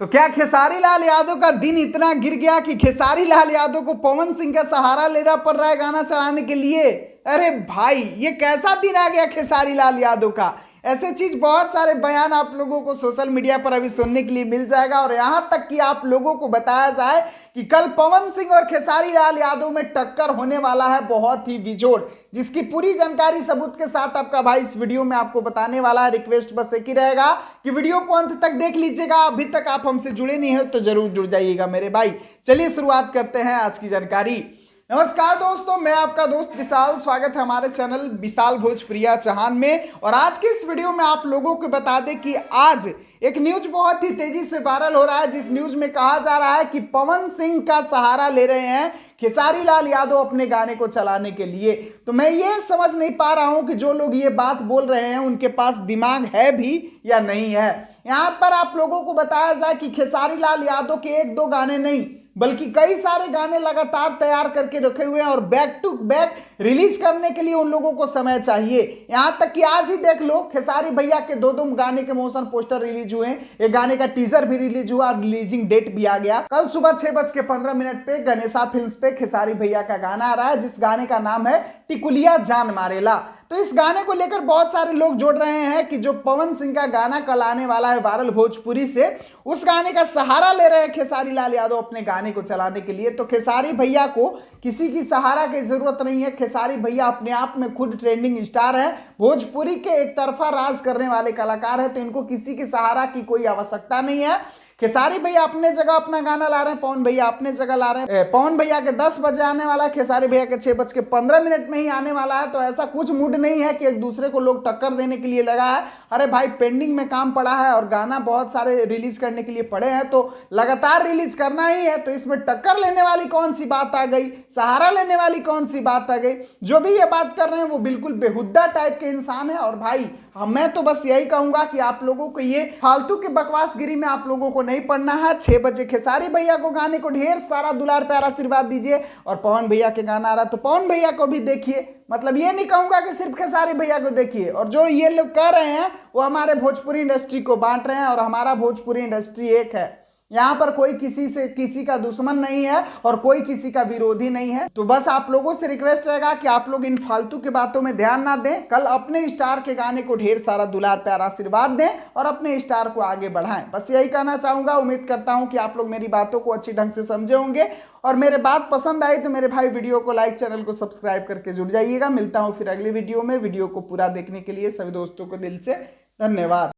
तो क्या खेसारी लाल यादव का दिन इतना गिर गया कि खेसारी लाल यादव को पवन सिंह का सहारा लेना पड़ रहा है गाना चलाने के लिए। अरे भाई, ये कैसा दिन आ गया खेसारी लाल यादव का। ऐसे चीज बहुत सारे बयान आप लोगों को सोशल मीडिया पर अभी सुनने के लिए मिल जाएगा। और यहां तक कि आप लोगों को बताया जाए कि कल पवन सिंह और खेसारी लाल यादव में टक्कर होने वाला है, बहुत ही बिजोड़, जिसकी पूरी जानकारी सबूत के साथ आपका भाई इस वीडियो में आपको बताने वाला है। रिक्वेस्ट बस एक ही रहेगा कि वीडियो को अंत तक देख लीजिएगा। अभी तक आप हमसे जुड़े नहीं हो तो जरूर जुड़ जाइएगा मेरे भाई। चलिए शुरुआत करते हैं आज की जानकारी। नमस्कार दोस्तों, मैं आपका दोस्त विशाल, स्वागत है हमारे चैनल विशाल भोजप्रिया चौहान में। और आज के इस वीडियो में आप लोगों को बता दें कि आज एक न्यूज बहुत ही तेजी से वायरल हो रहा है, जिस न्यूज में कहा जा रहा है कि पवन सिंह का सहारा ले रहे हैं खेसारी लाल यादव अपने गाने को चलाने के लिए। तो मैं ये समझ नहीं पा रहा हूं कि जो लोग ये बात बोल रहे हैं उनके पास दिमाग है भी या नहीं है। यहां पर आप लोगों को बताया जाए कि खेसारी लाल यादव के एक दो गाने नहीं बल्कि कई सारे गाने लगातार तैयार करके रखे हुए हैं और बैक टू बैक रिलीज करने के लिए उन लोगों को समय चाहिए। यहां तक कि आज ही देख लो, खेसारी भैया के दो गाने के मोशन पोस्टर रिलीज हुए हैं, एक गाने का टीजर भी रिलीज हुआ और रिलीजिंग डेट भी आ गया। कल सुबह 6:15 पे गणेशा फिल्म्स पे खेसारी भैया का गाना आ रहा है, जिस गाने का नाम है टिकुलिया जान मारेला। तो इस गाने को लेकर बहुत सारे लोग जोड़ रहे हैं कि जो पवन सिंह का गाना कल आने वाला है वायरल भोजपुरी से, उस गाने का सहारा ले रहे हैं खेसारी लाल यादव अपने गाने को चलाने के लिए। तो खेसारी भैया को किसी की सहारा की जरूरत नहीं है। खेसारी भैया अपने आप में खुद ट्रेंडिंग स्टार है, भोजपुरी के एक तरफा राज करने वाले कलाकार है, तो इनको किसी की सहारा की कोई आवश्यकता नहीं है। खेसारी भैया अपने जगह अपना गाना ला रहे हैं, पवन भैया अपने जगह ला रहे हैं। पवन भैया के 10 बजे आने वाला है, खेसारी भैया के 6:15 में ही आने वाला है। तो ऐसा कुछ मूड नहीं है कि एक दूसरे को लोग टक्कर देने के लिए लगा है। अरे भाई, पेंडिंग में काम पड़ा है और गाना बहुत सारे रिलीज करने के लिए पड़े हैं, तो लगातार रिलीज करना ही है। तो इसमें टक्कर लेने वाली कौन सी बात आ गई, सहारा लेने वाली कौन सी बात आ गई। जो भी ये बात कर रहे हैं वो बिल्कुल बेहुद्दा टाइप के इंसान है। और भाई, मैं तो बस यही कहूंगा कि आप लोगों को ये फालतू के बकवासगिरी में आप लोगों को नहीं पड़ना है। 6 बजे खेसारी भैया को गाने को ढेर सारा दुलार प्यार आशीर्वाद दीजिए और पवन भैया के गाना आ रहा तो पवन भैया को भी देखिए। मतलब ये नहीं कहूंगा कि सिर्फ खेसारी भैया को देखिए। और जो ये लोग कह रहे हैं वो हमारे भोजपुरी इंडस्ट्री को बांट रहे हैं, और हमारा भोजपुरी इंडस्ट्री एक है। यहाँ पर कोई किसी का दुश्मन नहीं है और कोई किसी का विरोधी नहीं है। तो बस आप लोगों से रिक्वेस्ट रहेगा कि आप लोग इन फालतू के बातों में ध्यान ना दें। कल अपने स्टार के गाने को ढेर सारा दुलार प्यार आशीर्वाद दें और अपने स्टार को आगे बढ़ाएं। बस यही कहना चाहूंगा। उम्मीद करता हूं कि आप लोग मेरी बातों को अच्छी ढंग से समझे होंगे, और मेरे बात पसंद आई तो मेरे भाई वीडियो को लाइक, चैनल को सब्सक्राइब करके जुड़ जाइएगा। मिलता हूं फिर अगली वीडियो में। वीडियो को पूरा देखने के लिए सभी दोस्तों को दिल से धन्यवाद।